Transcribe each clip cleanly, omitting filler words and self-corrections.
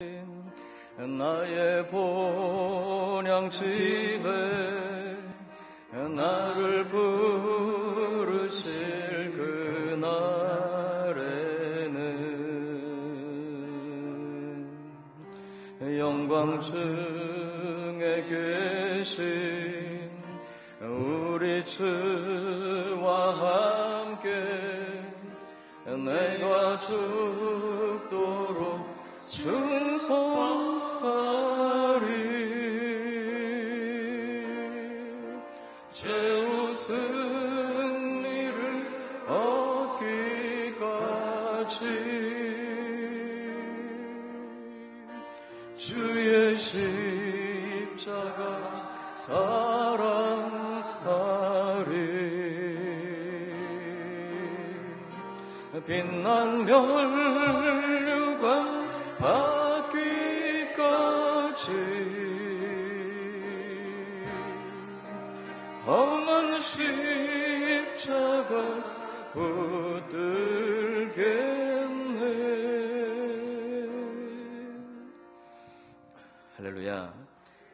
나의 본향 집에 나를 부르실 그날에는 영광 중에 계신 우리 주와 함께 내가 죽도록 충성하리. 최후 승리를 얻기까지 주의 십자가 사랑하리. 빛난 멸류관 받기까지 험한 십자가 붙들겠네. 할렐루야.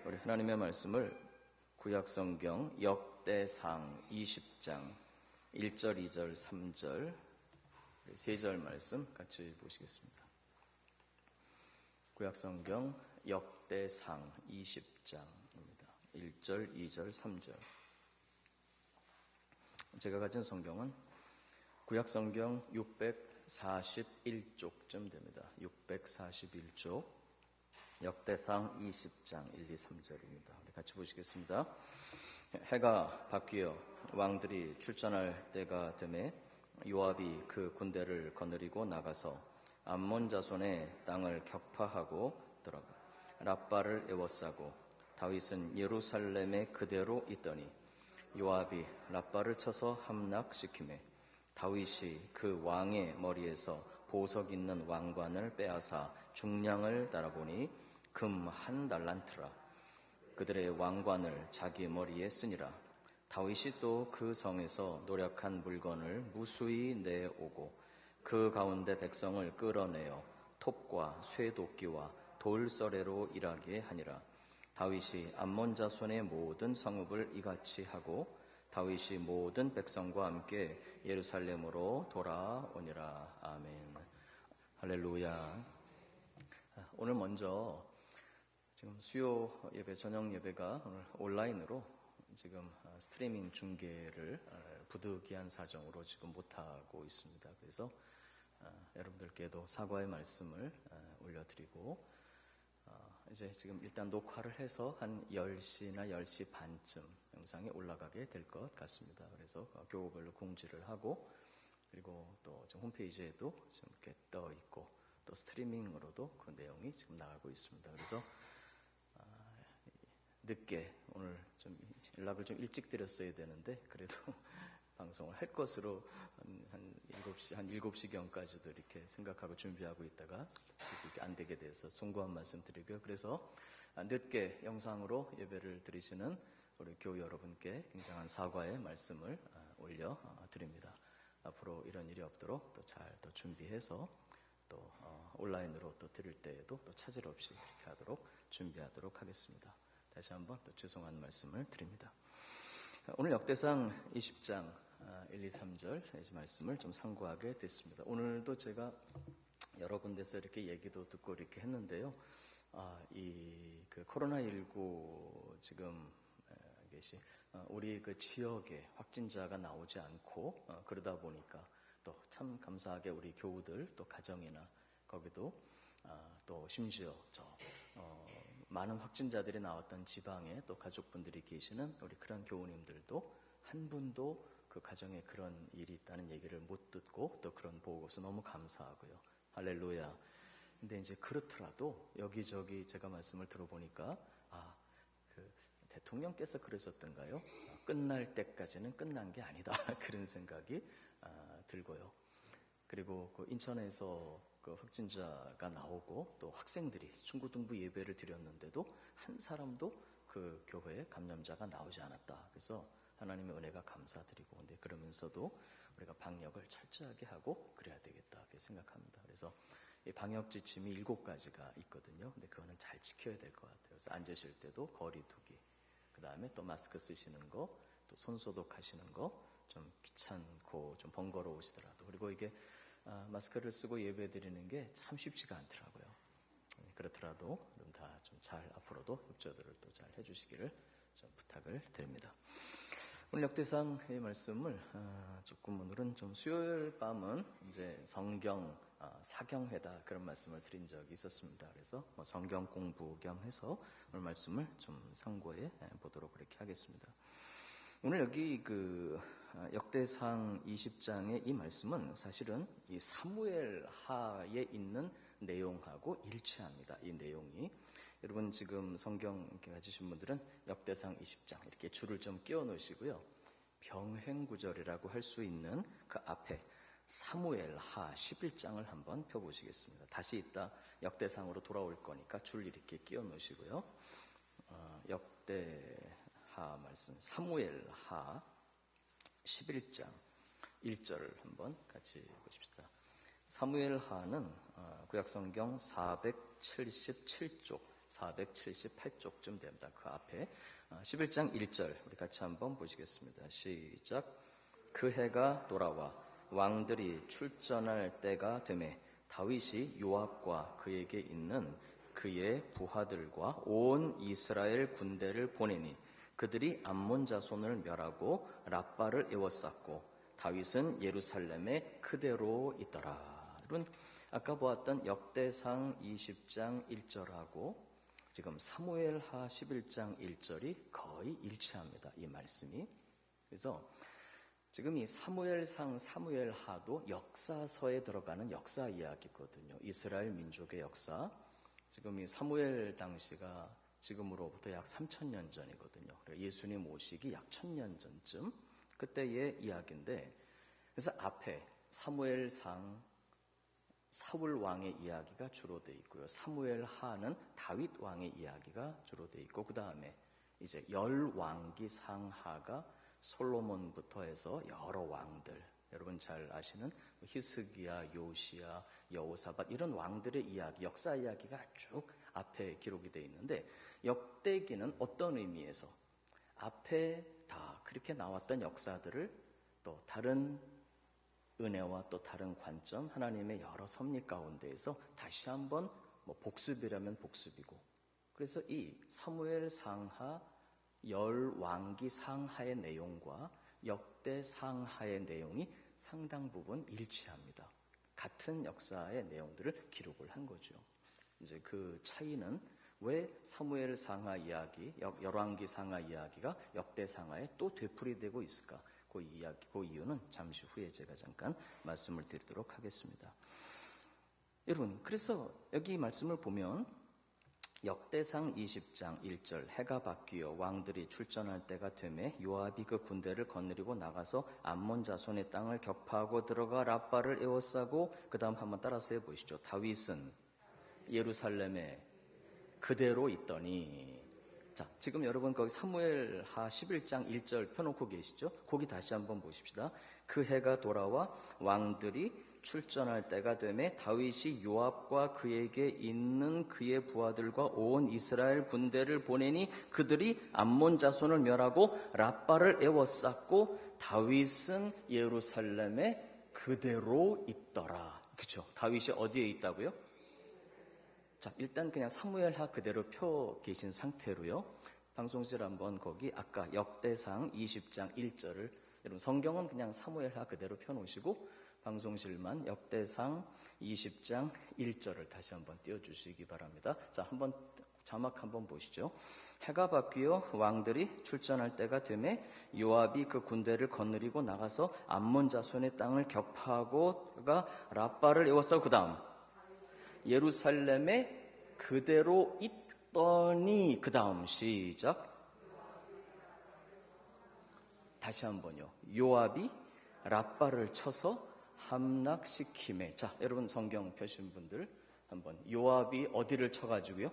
우리 하나님의 말씀을 구약성경 역대상 20장 1절, 2절, 3절 세 절 말씀 같이 보시겠습니다. 구약성경 역대상 20장입니다. 1절, 2절, 3절. 제가 가진 성경은 구약성경 641쪽쯤 됩니다. 641쪽 역대상 20장 1, 2, 3절입니다. 우리 같이 보시겠습니다. 해가 바뀌어 왕들이 출전할 때가 되매 요압이 그 군대를 거느리고 나가서 암몬 자손의 땅을 격파하고 들어가 랍바를 에워싸고 다윗은 예루살렘에 그대로 있더니 요압이 랍바를 쳐서 함락시키매 다윗이 그 왕의 머리에서 보석 있는 왕관을 빼앗아 중량을 달아보니 금 1달란트라. 그들의 왕관을 자기 머리에 쓰니라. 다윗이 또 그 성에서 노력한 물건을 무수히 내오고 그 가운데 백성을 끌어내어 톱과 쇠도끼와 돌서래로 일하게 하니라. 다윗이 암몬 자손의 모든 성읍을 이같이 하고 다윗이 모든 백성과 함께 예루살렘으로 돌아오니라. 아멘. 할렐루야. 오늘 먼저 지금 수요 예배, 저녁 예배가 오늘 온라인으로 지금 스트리밍 중계를 부득이한 사정으로 지금 못하고 있습니다. 그래서 여러분들께도 사과의 말씀을 올려드리고 이제 지금 일단 녹화를 해서 한 10시나 10시 반쯤 영상이 올라가게 될 것 같습니다. 그래서 교구별로 공지를 하고 그리고 또 지금 홈페이지에도 지금 이렇게 떠 있고 또 스트리밍으로도 그 내용이 지금 나가고 있습니다. 그래서 늦게 오늘 좀 연락을 좀 일찍 드렸어야 되는데 그래도 방송을 할 것으로 한 7시경까지도 이렇게 생각하고 준비하고 있다가 이렇게 안 되게 돼서 송구한 말씀 드리고요. 그래서 늦게 영상으로 예배를 드리시는 우리 교우 여러분께 굉장한 사과의 말씀을 올려 드립니다. 앞으로 이런 일이 없도록 또 잘 또 준비해서 또 온라인으로 또 드릴 때에도 또 차질 없이 그렇게 하도록 준비하도록 하겠습니다. 다시 한번 또 죄송한 말씀을 드립니다. 오늘 역대상 20장 1, 2, 3절 이 말씀을 좀 상고하게 됐습니다. 오늘도 제가 여러 군데서 이렇게 얘기도 듣고 이렇게 했는데요. 그 코로나19 지금 계시 우리 그 지역에 확진자가 나오지 않고 그러다 보니까 또 참 감사하게 우리 교우들 또 가정이나 거기도 또 심지어 많은 확진자들이 나왔던 지방에 또 가족분들이 계시는 우리 그런 교우님들도 한 분도 그 가정에 그런 일이 있다는 얘기를 못 듣고 또 그런 보고 없어 너무 감사하고요. 할렐루야. 근데 이제 그렇더라도 여기저기 제가 말씀을 들어보니까 그 대통령께서 그러셨던가요? 끝날 때까지는 끝난 게 아니다. 그런 생각이 들고요. 그리고 그 인천에서 그 확진자가 나오고 또 학생들이 중고등부 예배를 드렸는데도 한 사람도 그 교회에 감염자가 나오지 않았다. 그래서 하나님의 은혜가 감사드리고 근데 그러면서도 우리가 방역을 철저하게 하고 그래야 되겠다 생각합니다. 그래서 이 방역 지침이 7가지가 있거든요. 근데 그거는 잘 지켜야 될 것 같아요. 그래서 앉으실 때도 거리 두기, 그 다음에 또 마스크 쓰시는 거, 또 손 소독하시는 거, 좀 귀찮고 좀 번거로우시더라도, 그리고 이게 마스크를 쓰고 예배 드리는 게 참 쉽지가 않더라고요. 그렇더라도 다 좀 잘 앞으로도 협조들을 또 잘 해주시기를 좀 부탁을 드립니다. 오늘 역대상의 말씀을 조금 오늘은 좀 수요일 밤은 이제 성경 사경회다 그런 말씀을 드린 적이 있었습니다. 그래서 성경 공부 겸 해서 오늘 말씀을 좀 상고해 보도록 그렇게 하겠습니다. 오늘 여기 그 역대상 20장의 이 말씀은 사실은 이 사무엘 하에 있는 내용하고 일치합니다. 이 내용이. 여러분 지금 성경 이렇게 가지신 분들은 역대상 20장 이렇게 줄을 좀 끼워 놓으시고요. 병행구절이라고 할 수 있는 그 앞에 사무엘 하 11장을 한번 펴보시겠습니다. 다시 이따 역대상으로 돌아올 거니까 줄 이렇게 끼워 놓으시고요. 역대하 말씀 사무엘 하 11장 1절을 한번 같이 보십시다. 사무엘 하는 구약성경 477쪽 478쪽쯤 됩니다. 그 앞에 11장 1절 우리 같이 한번 보시겠습니다. 시작. 그 해가 돌아와 왕들이 출전할 때가 되매 다윗이 요압과 그에게 있는 그의 부하들과 온 이스라엘 군대를 보내니 그들이 암몬 자손을 멸하고 랍바를 에워쌌고 다윗은 예루살렘에 그대로 있더라. 여러분 아까 보았던 역대상 20장 1절하고 지금 사무엘하 11장 1절이 거의 일치합니다. 이 말씀이. 그래서 지금 이 사무엘상 사무엘하도 역사서에 들어가는 역사 이야기거든요. 이스라엘 민족의 역사. 지금 이 사무엘 당시가 지금으로부터 약 3000년 전이거든요. 예수님 오시기 약 1000년 전쯤 그때의 이야기인데, 그래서 앞에 사무엘상 사울 왕의 이야기가 주로 돼 있고요. 사무엘 하는 다윗 왕의 이야기가 주로 돼 있고, 그 다음에 이제 열왕기 상하가 솔로몬부터 해서 여러 왕들, 여러분 잘 아시는 히스기야, 요시야, 여호사밧 이런 왕들의 이야기, 역사 이야기가 쭉 앞에 기록이 돼 있는데, 역대기는 어떤 의미에서 앞에 다 그렇게 나왔던 역사들을 또 다른 은혜와 또 다른 관점, 하나님의 여러 섭리 가운데에서 다시 한번 복습이라면 복습이고, 그래서 이 사무엘 상하 열왕기 상하의 내용과 역대 상하의 내용이 상당 부분 일치합니다. 같은 역사의 내용들을 기록을 한 거죠. 이제 그 차이는 왜 사무엘 상하 이야기, 열왕기 상하 이야기가 역대 상하에 또 되풀이되고 있을까? 그 이야기, 그 이유는 잠시 후에 제가 잠깐 말씀을 드리도록 하겠습니다. 여러분, 그래서 여기 말씀을 보면 역대상 20장 1절 해가 바뀌어 왕들이 출전할 때가 되매 요압이 그 군대를 거느리고 나가서 암몬 자손의 땅을 격파하고 들어가 랍바를 에워싸고, 그 다음 한번 따라서 해보시죠. 다윗은 예루살렘에 그대로 있더니. 자, 지금 여러분 거기 사무엘하 11장 1절 펴놓고 계시죠? 거기 다시 한번 보십시다. 그 해가 돌아와 왕들이 출전할 때가 되매 다윗이 요압과 그에게 있는 그의 부하들과 온 이스라엘 군대를 보내니 그들이 암몬 자손을 멸하고 랍바를 에워쌌고 다윗은 예루살렘에 그대로 있더라. 그렇죠? 다윗이 어디에 있다고요? 자, 일단 그냥 사무엘하 그대로 펴 계신 상태로요. 방송실 한번 거기 아까 역대상 20장 1절을, 여러분 성경은 그냥 사무엘하 그대로 펴 놓으시고 방송실만 역대상 20장 1절을 다시 한번 띄워 주시기 바랍니다. 자, 한번 자막 한번 보시죠. 해가 바뀌어 왕들이 출전할 때가 되매 요압이 그 군대를 거느리고 나가서 암몬 자손의 땅을 격파하고 그가 랍바를 에워싸고, 그 다음 예루살렘에 그대로 있더니, 그 다음 시작. 다시 한번요. 요압이 랍바를 쳐서 함락시킴에. 자, 여러분 성경 펴신 분들 한번, 요압이 어디를 쳐가지고요?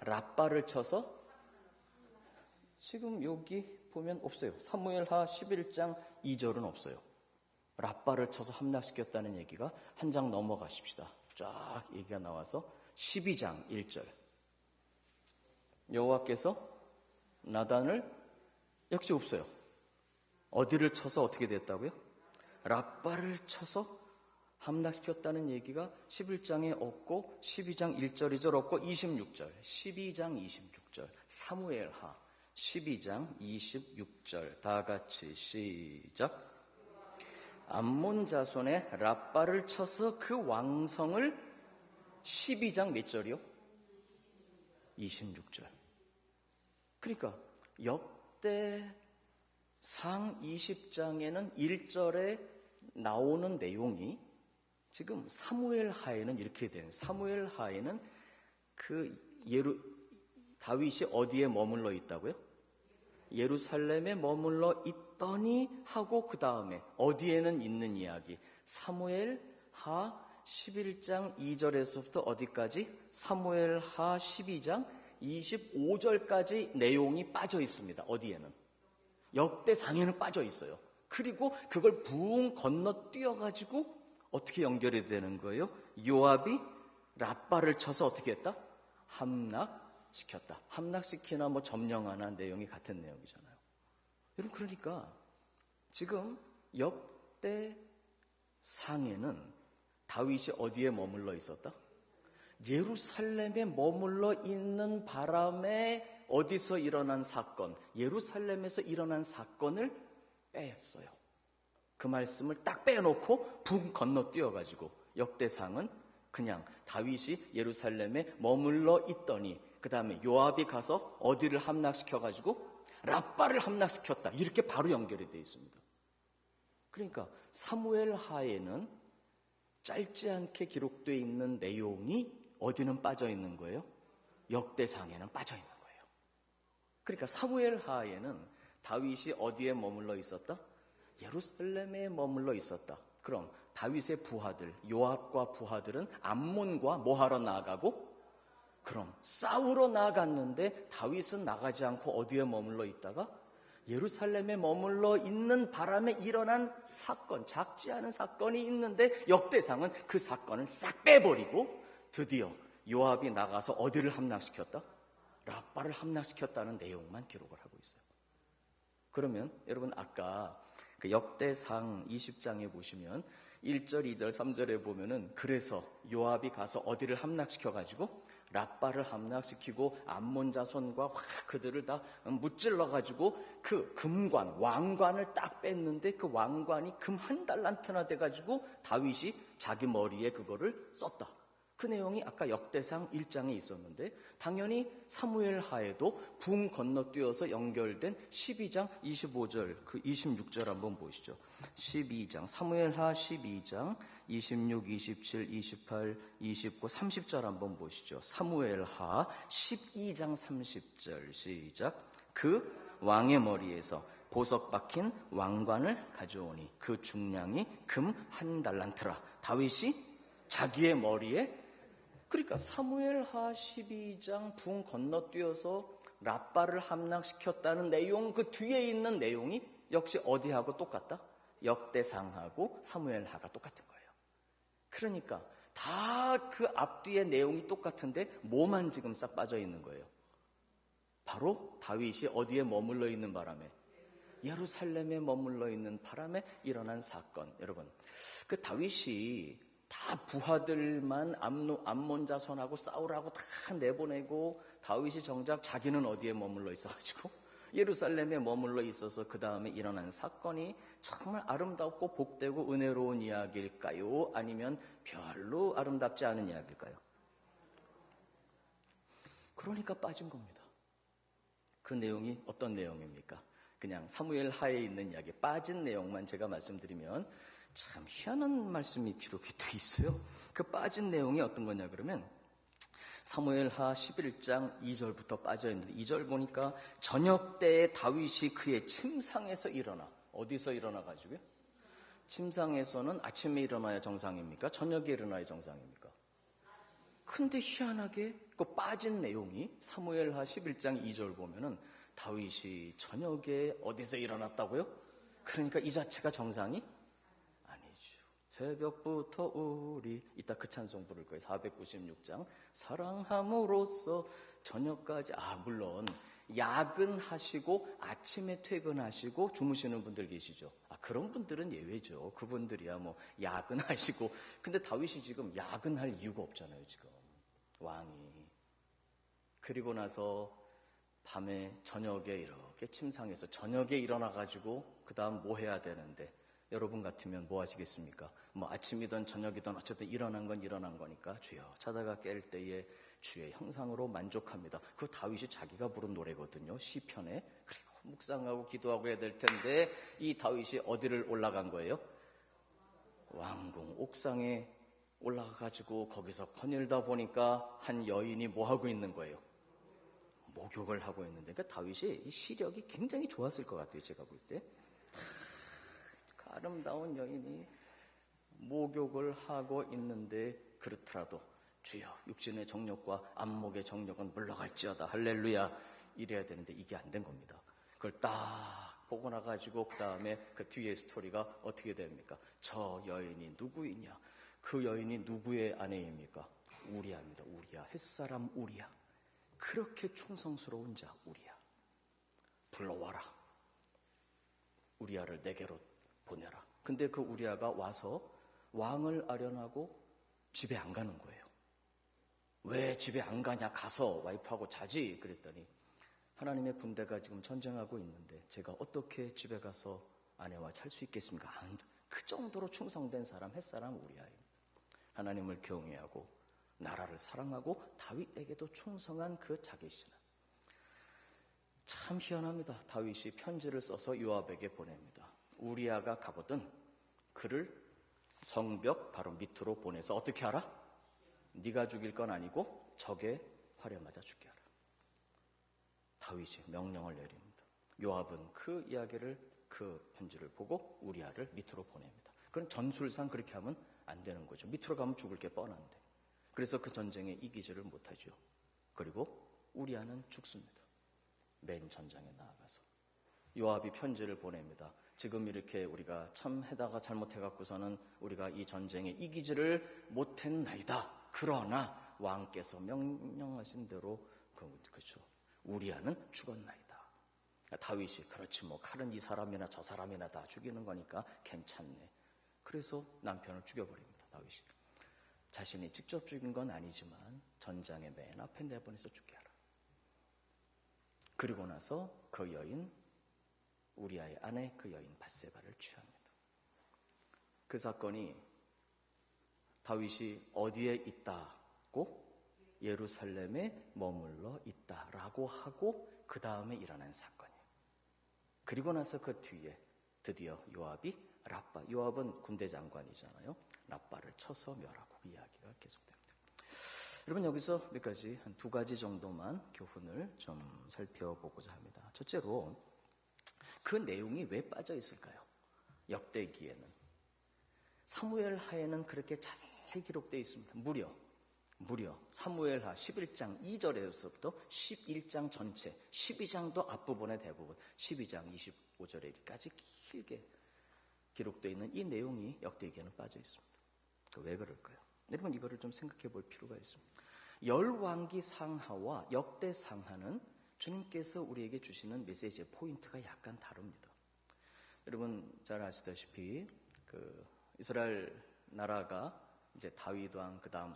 랍바를 쳐서. 지금 여기 보면 없어요. 사무엘하 11장 2절은 없어요. 랍바를 쳐서 함락시켰다는 얘기가 한 장 넘어가십시다. 쫙 얘기가 나와서 12장 1절. 여호와께서 나단을 역시 없어요. 어디를 쳐서 어떻게 됐다고요? 랍바를 쳐서 함락시켰다는 얘기가 11장에 없고 12장 1절 2절 없고 26절 12장 26절 사무엘하 12장 26절 다 같이 시작. 암몬 자손의 랍바를 쳐서 그 왕성을 12장 몇 절이요? 26절. 그러니까 역대상 20장에는 1절에 나오는 내용이 지금 사무엘하에는 이렇게 돼요. 사무엘하에는 다윗이 어디에 머물러 있다고요? 예루살렘에 머물러 있더니 하고 그 다음에 어디에는 있는 이야기. 사무엘하 11장 2절에서부터 어디까지? 사무엘하 12장 25절까지 내용이 빠져 있습니다. 어디에는? 역대상에는 빠져 있어요. 그리고 그걸 붕 건너뛰어가지고 어떻게 연결이 되는 거예요? 요압이 랍바를 쳐서 어떻게 했다? 함락시켰다. 함락시키나 뭐 점령하나 내용이 같은 내용이잖아요. 여러분, 그러니까 지금 역대상에는 다윗이 어디에 머물러 있었다? 예루살렘에 머물러 있는 바람에 어디서 일어난 사건, 예루살렘에서 일어난 사건을 뺐어요. 그 말씀을 딱 빼놓고 붕 건너뛰어가지고 역대상은 그냥 다윗이 예루살렘에 머물러 있더니 그 다음에 요압이 가서 어디를 함락시켜가지고 랍바를 함락시켰다. 이렇게 바로 연결이 되어 있습니다. 그러니까 사무엘하에는 짧지 않게 기록되어 있는 내용이 어디는 빠져 있는 거예요? 역대상에는 빠져 있는 거예요. 그러니까 사무엘하에는 다윗이 어디에 머물러 있었다? 예루살렘에 머물러 있었다. 그럼 다윗의 부하들, 요압과 부하들은 암몬과 뭐하러 나아가고? 그럼 싸우러 나아갔는데 다윗은 나가지 않고 어디에 머물러 있다가 예루살렘에 머물러 있는 바람에 일어난 사건, 작지 않은 사건이 있는데 역대상은 그 사건을 싹 빼버리고 드디어 요압이 나가서 어디를 함락시켰다? 랍바를 함락시켰다는 내용만 기록을 하고 있어요. 그러면 여러분 아까 그 역대상 20장에 보시면 1절, 2절, 3절에 보면은 그래서 요압이 가서 어디를 함락시켜가지고 랍바를 함락시키고 암몬 자손과 그들을 다 무찔러가지고 그 금관, 왕관을 딱 뺐는데 그 왕관이 금 한 달란트나 돼가지고 다윗이 자기 머리에 그거를 썼다. 그 내용이 아까 역대상 1장에 있었는데 당연히 사무엘하에도 붕 건너뛰어서 연결된 12장 25절 그 26절 한번 보시죠. 12장 사무엘하 12장 26, 27, 28, 29, 30절 한번 보시죠. 사무엘하 12장 30절 시작. 그 왕의 머리에서 보석 박힌 왕관을 가져오니 그 중량이 금 한 달란트라. 다윗이 자기의 머리에 그러니까 사무엘하 12장 붕 건너뛰어서 랍바를 함락시켰다는 내용 그 뒤에 있는 내용이 역시 어디하고 똑같다? 역대상하고 사무엘하가 똑같은 거예요. 그러니까 다 그 앞뒤의 내용이 똑같은데 뭐만 지금 싹 빠져 있는 거예요. 바로 다윗이 어디에 머물러 있는 바람에 예루살렘에 머물러 있는 바람에 일어난 사건. 여러분 그 다윗이 다 부하들만 암몬 자손하고 싸우라고 다 내보내고 다윗이 정작 자기는 어디에 머물러 있어가지고 예루살렘에 머물러 있어서 그 다음에 일어난 사건이 정말 아름답고 복되고 은혜로운 이야기일까요? 아니면 별로 아름답지 않은 이야기일까요? 그러니까 빠진 겁니다. 그 내용이 어떤 내용입니까? 그냥 사무엘 하에 있는 이야기 빠진 내용만 제가 말씀드리면 참 희한한 말씀이 기록이 돼 있어요. 그 빠진 내용이 어떤 거냐 그러면 사무엘하 11장 2절부터 빠져 있는데 2절 보니까 저녁 때에 다윗이 그의 침상에서 일어나. 어디서 일어나 가지고요? 침상에서는 아침에 일어나야 정상입니까? 저녁에 일어나야 정상입니까? 근데 희한하게 그 빠진 내용이 사무엘하 11장 2절 보면은 다윗이 저녁에 어디서 일어났다고요? 그러니까 이 자체가 정상이 새벽부터 우리 이따 그 찬송 부를 거예요. 496장 사랑함으로써 저녁까지. 물론 야근하시고 아침에 퇴근하시고 주무시는 분들 계시죠. 그런 분들은 예외죠. 그분들이야 뭐 야근하시고. 근데 다윗이 지금 야근할 이유가 없잖아요. 지금 왕이. 그리고 나서 밤에 저녁에 이렇게 침상에서 저녁에 일어나가지고 그 다음 뭐 해야 되는데, 여러분 같으면 뭐 하시겠습니까? 뭐 아침이든 저녁이든 어쨌든 일어난 건 일어난 거니까 주여 자다가 깰 때에 주의 형상으로 만족합니다. 그 다윗이 자기가 부른 노래거든요. 시편에. 그리고 묵상하고 기도하고 해야 될 텐데 이 다윗이 어디를 올라간 거예요? 왕궁 옥상에 올라가가지고 거기서 거닐다 보니까 한 여인이 뭐 하고 있는 거예요? 목욕을 하고 있는데, 그러니까 다윗이 이 시력이 굉장히 좋았을 것 같아요. 제가 볼 때. 그 아름다운 여인이 목욕을 하고 있는데, 그렇더라도 주여 육신의 정욕과 안목의 정욕은 물러갈지어다 할렐루야 이래야 되는데 이게 안 된 겁니다. 그걸 딱 보고 나가지고 그 다음에 그 뒤에 스토리가 어떻게 됩니까? 저 여인이 누구이냐? 그 여인이 누구의 아내입니까? 우리야입니다. 우리야. 햇사람 우리야. 그렇게 충성스러운 자 우리야. 불러와라. 우리야를 내게로 보내라. 근데 그 우리야가 와서 왕을 아련하고 집에 안 가는 거예요. 왜 집에 안 가냐? 가서 와이프하고 자지. 그랬더니 하나님의 군대가 지금 전쟁하고 있는데 제가 어떻게 집에 가서 아내와 잘 수 있겠습니까? 그 정도로 충성된 사람 햇사람 우리야입니다. 하나님을 경외하고 나라를 사랑하고 다윗에게도 충성한 그 자기신은. 참 희한합니다. 다윗이 편지를 써서 요압에게 보냅니다. 우리야가 가거든 그를 성벽 바로 밑으로 보내서 어떻게 하라? 네가 죽일 건 아니고 적의 활에 맞아 죽게 하라. 다윗이 명령을 내립니다. 요압은 그 이야기를, 그 편지를 보고 우리야를 밑으로 보냅니다. 그건 전술상 그렇게 하면 안 되는 거죠. 밑으로 가면 죽을 게 뻔한데. 그래서 그 전쟁에 이기지를 못하죠. 그리고 우리야는 죽습니다. 맨 전장에 나아가서 요압이 편지를 보냅니다. 지금 이렇게 우리가 참 해다가 잘못해갖고서는 우리가 이 전쟁에 이기지를 못했나이다. 그러나 왕께서 명령하신 대로 그렇죠. 우리야는 죽었나이다. 다윗이 그렇지 뭐 칼은 이 사람이나 저 사람이나 다 죽이는 거니까 괜찮네. 그래서 남편을 죽여버립니다. 다윗이. 자신이 직접 죽인 건 아니지만 전장의 맨 앞에 내보내서 죽게 하라. 그리고 나서 그 여인 우리아의 아내 그 여인 밧세바를 취합니다. 그 사건이 다윗이 어디에 있다고? 예루살렘에 머물러 있다라고 하고 그 다음에 일어난 사건이에요. 그리고 나서 그 뒤에 드디어 요압이 라빠, 요압은 군대 장관이잖아요. 라빠를 쳐서 멸하고 그 이야기가 계속됩니다. 여러분 여기서 몇 가지, 한 두 가지 정도만 교훈을 좀 살펴보고자 합니다. 첫째로 그 내용이 왜 빠져 있을까요? 역대기에는. 사무엘하에는 그렇게 자세히 기록되어 있습니다. 무려 사무엘하 11장 2절에서부터 11장 전체, 12장도 앞부분의 대부분, 12장 25절에까지 길게 기록되어 있는 이 내용이 역대기에는 빠져 있습니다. 왜 그럴까요? 여러분 이거를 좀 생각해 볼 필요가 있습니다. 열왕기 상하와 역대 상하는 주님께서 우리에게 주시는 메시지의 포인트가 약간 다릅니다. 여러분 잘 아시다시피 그 이스라엘 나라가 이제 다윗 왕, 그 다음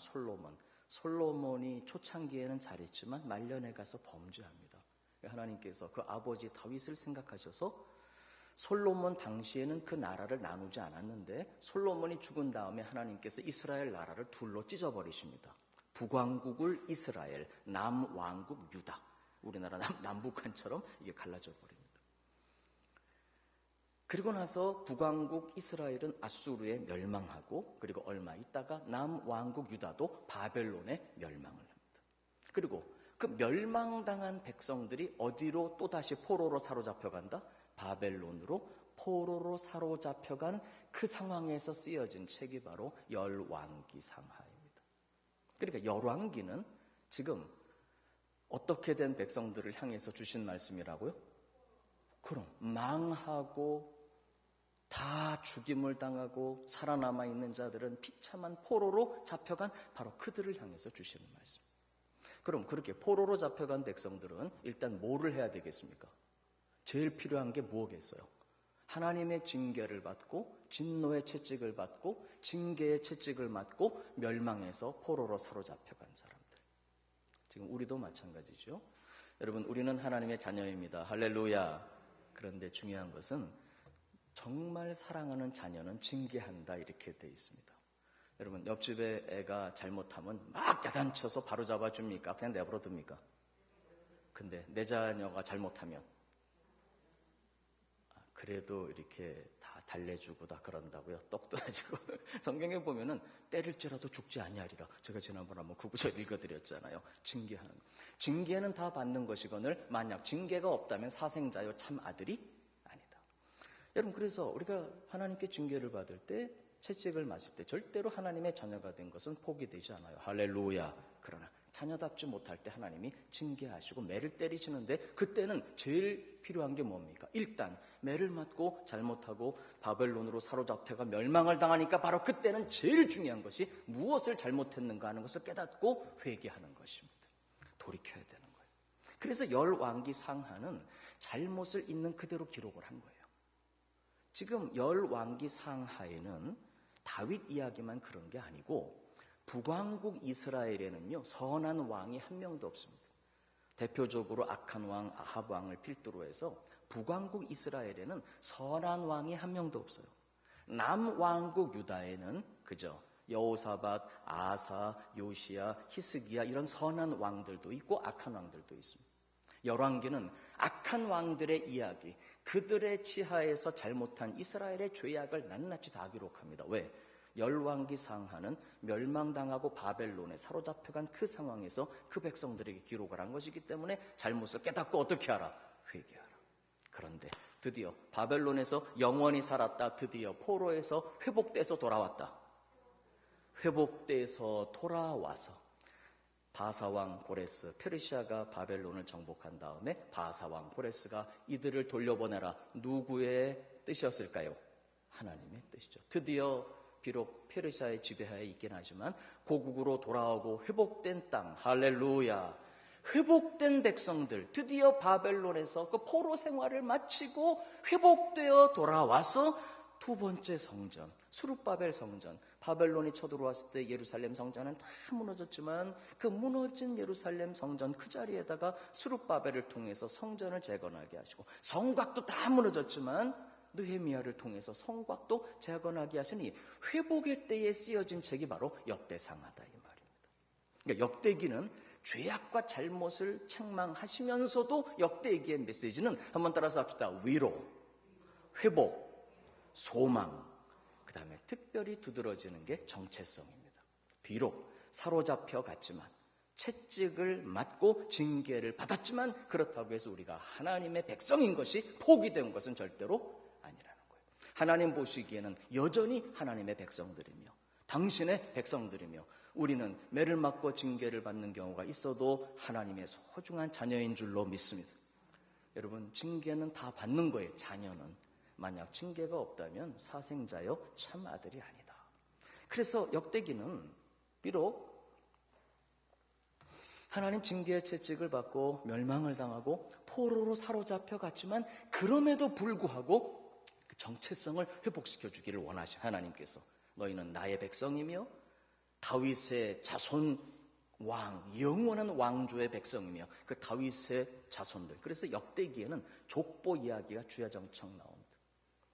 솔로몬이 초창기에는 잘했지만 말년에 가서 범죄합니다. 하나님께서 그 아버지 다윗을 생각하셔서 솔로몬 당시에는 그 나라를 나누지 않았는데 솔로몬이 죽은 다음에 하나님께서 이스라엘 나라를 둘로 찢어버리십니다. 북왕국을 이스라엘, 남왕국 유다. 우리나라 남북한처럼 이게 갈라져 버립니다. 그리고 나서 북왕국 이스라엘은 아수르에 멸망하고 그리고 얼마 있다가 남왕국 유다도 바벨론에 멸망을 합니다. 그리고 그 멸망당한 백성들이 어디로 또다시 포로로 사로잡혀간다? 바벨론으로 포로로 사로잡혀간 그 상황에서 쓰여진 책이 바로 열왕기 상하입니다. 그러니까 열왕기는 지금 어떻게 된 백성들을 향해서 주신 말씀이라고요? 그럼 망하고 다 죽임을 당하고 살아남아 있는 자들은 비참한 포로로 잡혀간 바로 그들을 향해서 주시는 말씀. 그럼 그렇게 포로로 잡혀간 백성들은 일단 뭐를 해야 되겠습니까? 제일 필요한 게 뭐겠어요? 하나님의 징계를 받고 진노의 채찍을 받고 징계의 채찍을 맞고 멸망해서 포로로 사로잡혀간 사람들. 지금 우리도 마찬가지죠. 여러분, 우리는 하나님의 자녀입니다. 할렐루야. 그런데 중요한 것은 정말 사랑하는 자녀는 징계한다, 이렇게 돼 있습니다. 여러분, 옆집에 애가 잘못하면 막 야단쳐서 바로 잡아줍니까? 그냥 내버려 둡니까? 근데 내 자녀가 잘못하면 그래도 이렇게 다 달래주고 다 그런다고요. 똑도 다지고. 성경에 보면은 때릴지라도 죽지 아니하리라. 제가 지난번에 한번 구구절 읽어드렸잖아요. 징계하는 거. 징계는 다 받는 것이거늘 만약 징계가 없다면 사생자요 참 아들이 아니다. 여러분, 그래서 우리가 하나님께 징계를 받을 때, 채찍을 맞을 때 절대로 하나님의 자녀가 된 것은 포기되지 않아요. 할렐루야. 그러나 자녀답지 못할 때 하나님이 징계하시고 매를 때리시는데, 그때는 제일 필요한 게 뭡니까? 일단 매를 맞고 잘못하고 바벨론으로 사로잡혀가 멸망을 당하니까 바로 그때는 제일 중요한 것이 무엇을 잘못했는가 하는 것을 깨닫고 회개하는 것입니다. 돌이켜야 되는 거예요. 그래서 열왕기 상하는 잘못을 있는 그대로 기록을 한 거예요. 지금 열왕기 상하에는 다윗 이야기만 그런 게 아니고 북왕국 이스라엘에는요 선한 왕이 한 명도 없습니다. 대표적으로 악한 왕 아합 왕을 필두로 해서 북왕국 이스라엘에는 선한 왕이 한 명도 없어요. 남왕국 유다에는 그저 여호사밧, 아사, 요시야, 히스기야 이런 선한 왕들도 있고 악한 왕들도 있습니다. 열왕기는 악한 왕들의 이야기, 그들의 지하에서 잘못한 이스라엘의 죄악을 낱낱이 다 기록합니다. 왜? 열왕기 상하는 멸망당하고 바벨론에 사로잡혀간 그 상황에서 그 백성들에게 기록을 한 것이기 때문에 잘못을 깨닫고 어떻게 하라? 회개하라. 그런데 드디어 바벨론에서 영원히 살았다, 드디어 포로에서 회복돼서 돌아왔다. 회복돼서 돌아와서 바사왕 고레스, 페르시아가 바벨론을 정복한 다음에 바사왕 고레스가 이들을 돌려보내라. 누구의 뜻이었을까요? 하나님의 뜻이죠. 드디어 비록 페르시아의 지배하에 있긴 하지만 고국으로 돌아오고 회복된 땅, 할렐루야. 회복된 백성들, 드디어 바벨론에서 그 포로 생활을 마치고 회복되어 돌아와서 두 번째 성전, 수룹바벨 성전, 바벨론이 쳐들어왔을 때 예루살렘 성전은 다 무너졌지만 그 무너진 예루살렘 성전 그 자리에다가 수룹바벨을 통해서 성전을 재건하게 하시고, 성곽도 다 무너졌지만 느헤미야를 통해서 성곽도 재건하게 하시니 회복의 때에 쓰여진 책이 바로 역대상하다, 이 말입니다. 그러니까 역대기는 죄악과 잘못을 책망하시면서도 역대기의 메시지는 한번 따라서 합시다. 위로, 회복, 소망, 그 다음에 특별히 두드러지는 게 정체성입니다. 비록 사로잡혀 갔지만, 채찍을 맞고 징계를 받았지만, 그렇다고 해서 우리가 하나님의 백성인 것이 포기된 것은 절대로 아니라는 거예요. 하나님 보시기에는 여전히 하나님의 백성들이며 당신의 백성들이며 우리는 매를 맞고 징계를 받는 경우가 있어도 하나님의 소중한 자녀인 줄로 믿습니다. 여러분, 징계는 다 받는 거예요. 자녀는 만약 징계가 없다면 사생자요 참 아들이 아니다. 그래서 역대기는 비록 하나님 징계의 채찍을 받고 멸망을 당하고 포로로 사로잡혀 갔지만 그럼에도 불구하고 그 정체성을 회복시켜 주기를 원하신 하나님께서, 너희는 나의 백성이며 다윗의 자손 왕, 영원한 왕조의 백성이며 그 다윗의 자손들. 그래서 역대기에는 족보 이야기가 주야정청 나옵니다.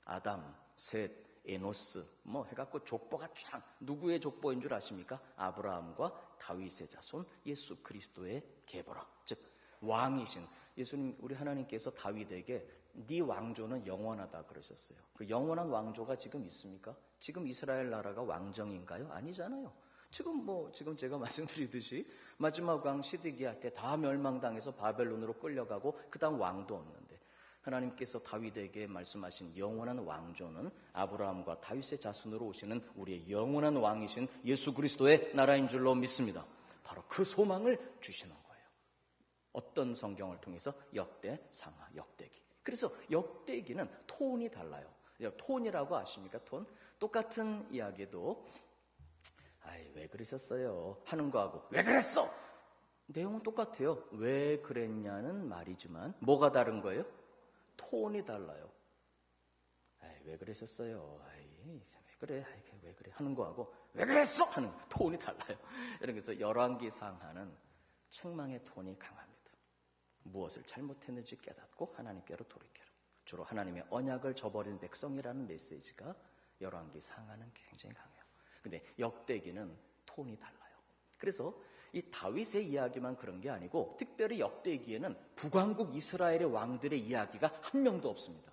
아담, 셋, 에노스 뭐 해갖고 족보가 쫙, 누구의 족보인 줄 아십니까? 아브라함과 다윗의 자손 예수 그리스도의 계보라. 즉 왕이신 예수님, 우리 하나님께서 다윗에게 네 왕조는 영원하다 그러셨어요. 그 영원한 왕조가 지금 있습니까? 지금 이스라엘 나라가 왕정인가요? 아니잖아요. 지금 제가 말씀드리듯이 마지막 왕 시드기야 때 다 멸망당해서 바벨론으로 끌려가고 그 다음 왕도 없는데, 하나님께서 다윗에게 말씀하신 영원한 왕조는 아브라함과 다윗의 자손으로 오시는 우리의 영원한 왕이신 예수 그리스도의 나라인 줄로 믿습니다. 바로 그 소망을 주시는 거예요. 어떤 성경을 통해서? 역대, 상하, 역대기. 그래서 역대기는 톤이 달라요. 톤이라고 아십니까? 톤? 똑같은 이야기도 왜 그러셨어요? 하는 거하고 왜 그랬어? 내용은 똑같아요. 왜 그랬냐는 말이지만 뭐가 다른 거예요? 톤이 달라요. 왜 그러셨어요? 왜 그래? 왜 그래? 하는 거하고 왜 그랬어? 하는 톤이 달라요. 그래서 열왕기상하는 책망의 톤이 강합니다. 무엇을 잘못했는지 깨닫고 하나님께로 돌이켜라. 주로 하나님의 언약을 저버린 백성이라는 메시지가 열왕기상하는 굉장히 강해요. 근데 역대기는 톤이 달라요. 그래서 이 다윗의 이야기만 그런 게 아니고 특별히 역대기에는 북왕국 이스라엘의 왕들의 이야기가 한 명도 없습니다.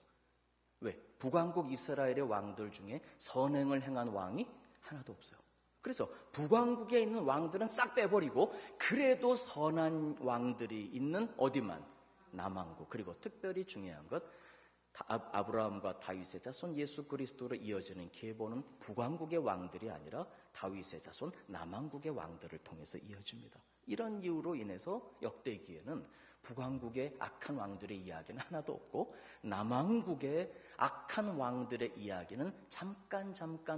왜? 북왕국 이스라엘의 왕들 중에 선행을 행한 왕이 하나도 없어요. 그래서 북왕국에 있는 왕들은 싹 빼버리고 그래도 선한 왕들이 있는 어디만? 남왕국. 그리고 특별히 중요한 것, 아브라함과 다윗의 자손 예수 그리스도로 이어지는 계보는 북왕국의 왕들이 아니라 다윗의 자손 남왕국의 왕들을 통해서 이어집니다. 이런 이유로 인해서 역대기에는 북왕국의 악한 왕들의 이야기는 하나도 없고 남왕국의 악한 왕들의 이야기는 잠깐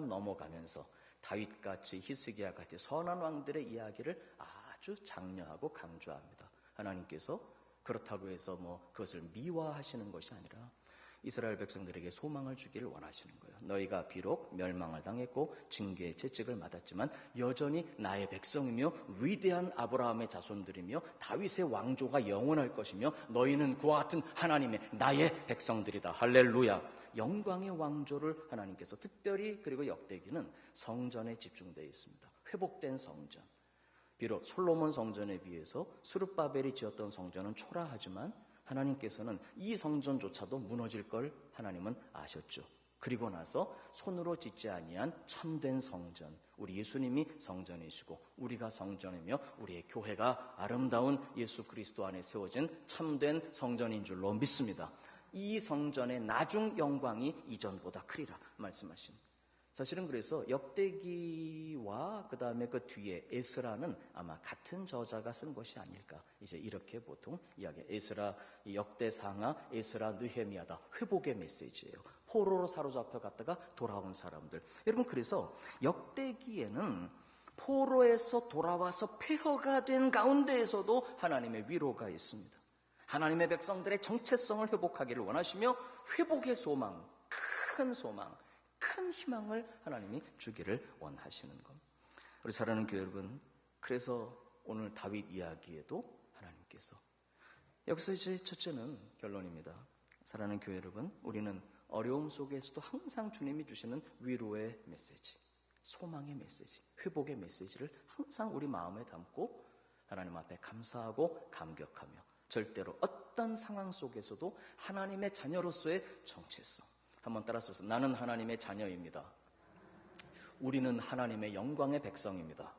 넘어가면서 다윗같이 히스기야같이 선한 왕들의 이야기를 아주 장려하고 강조합니다. 하나님께서 그렇다고 해서 그것을 미화하시는 것이 아니라 이스라엘 백성들에게 소망을 주기를 원하시는 거예요. 너희가 비록 멸망을 당했고 징계의 채찍을 맞았지만 여전히 나의 백성이며 위대한 아브라함의 자손들이며 다윗의 왕조가 영원할 것이며 너희는 그와 같은 하나님의 나의 백성들이다. 할렐루야. 영광의 왕조를 하나님께서 특별히, 그리고 역대기는 성전에 집중되어 있습니다. 회복된 성전. 비록 솔로몬 성전에 비해서 스룹바벨이 지었던 성전은 초라하지만 하나님께서는 이 성전조차도 무너질 걸 하나님은 아셨죠. 그리고 나서 손으로 짓지 아니한 참된 성전, 우리 예수님이 성전이시고 우리가 성전이며 우리의 교회가 아름다운 예수 그리스도 안에 세워진 참된 성전인 줄로 믿습니다. 이 성전의 나중 영광이 이전보다 크리라 말씀하신. 사실은 그래서 역대기와 그 다음에 그 뒤에 에스라는 아마 같은 저자가 쓴 것이 아닐까, 이제 이렇게 보통 이야기. 에스라, 역대상하, 에스라, 느헤미야다. 회복의 메시지예요. 포로로 사로잡혀 갔다가 돌아온 사람들. 여러분, 그래서 역대기에는 포로에서 돌아와서 폐허가 된 가운데에서도 하나님의 위로가 있습니다. 하나님의 백성들의 정체성을 회복하기를 원하시며 회복의 소망, 큰 소망, 큰 희망을 하나님이 주기를 원하시는 것. 우리 사랑하는 교회 여러분, 그래서 오늘 다윗 이야기에도 하나님께서, 여기서 이제 첫째는 결론입니다. 사랑하는 교회 여러분, 우리는 어려움 속에서도 항상 주님이 주시는 위로의 메시지, 소망의 메시지, 회복의 메시지를 항상 우리 마음에 담고 하나님 앞에 감사하고 감격하며 절대로 어떤 상황 속에서도 하나님의 자녀로서의 정체성, 한번 따라서 나는 하나님의 자녀입니다. 우리는 하나님의 영광의 백성입니다.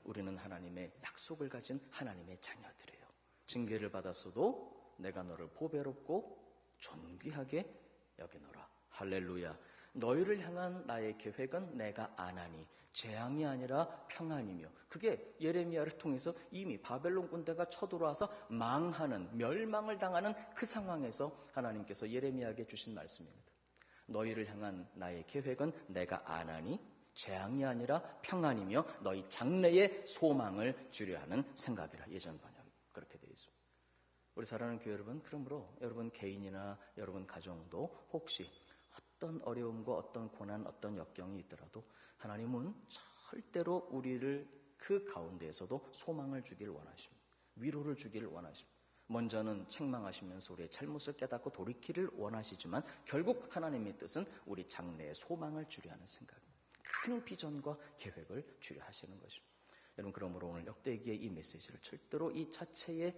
우리는 하나님의 약속을 가진 하나님의 자녀들이에요. 징계를 받았어도 내가 너를 보배롭고 존귀하게 여기노라. 할렐루야. 너희를 향한 나의 계획은 내가 아나니 재앙이 아니라 평안이며, 그게 예레미야를 통해서 이미 바벨론 군대가 쳐들어와서 망하는, 멸망을 당하는 그 상황에서 하나님께서 예레미야에게 주신 말씀입니다. 너희를 향한 나의 계획은 내가 아나니 재앙이 아니라 평안이며 너희 장래의 소망을 주려 하는 생각이라. 예전 번역이 그렇게 되어 있습니다. 우리 사랑하는 교회 여러분, 그러므로 여러분 개인이나 여러분 가정도 혹시 어떤 어려움과 어떤 고난, 어떤 역경이 있더라도 하나님은 절대로 우리를 그 가운데에서도 소망을 주길 원하십니다. 위로를 주기를 원하십니다. 먼저는 책망하시면서 우리의 잘못을 깨닫고 돌이키를 원하시지만 결국 하나님의 뜻은 우리 장래의 소망을 주려 하는 생각입니다. 큰 비전과 계획을 주려 하시는 것입니다. 여러분, 그러므로 오늘 역대기의 이 메시지를 절대로 이 자체의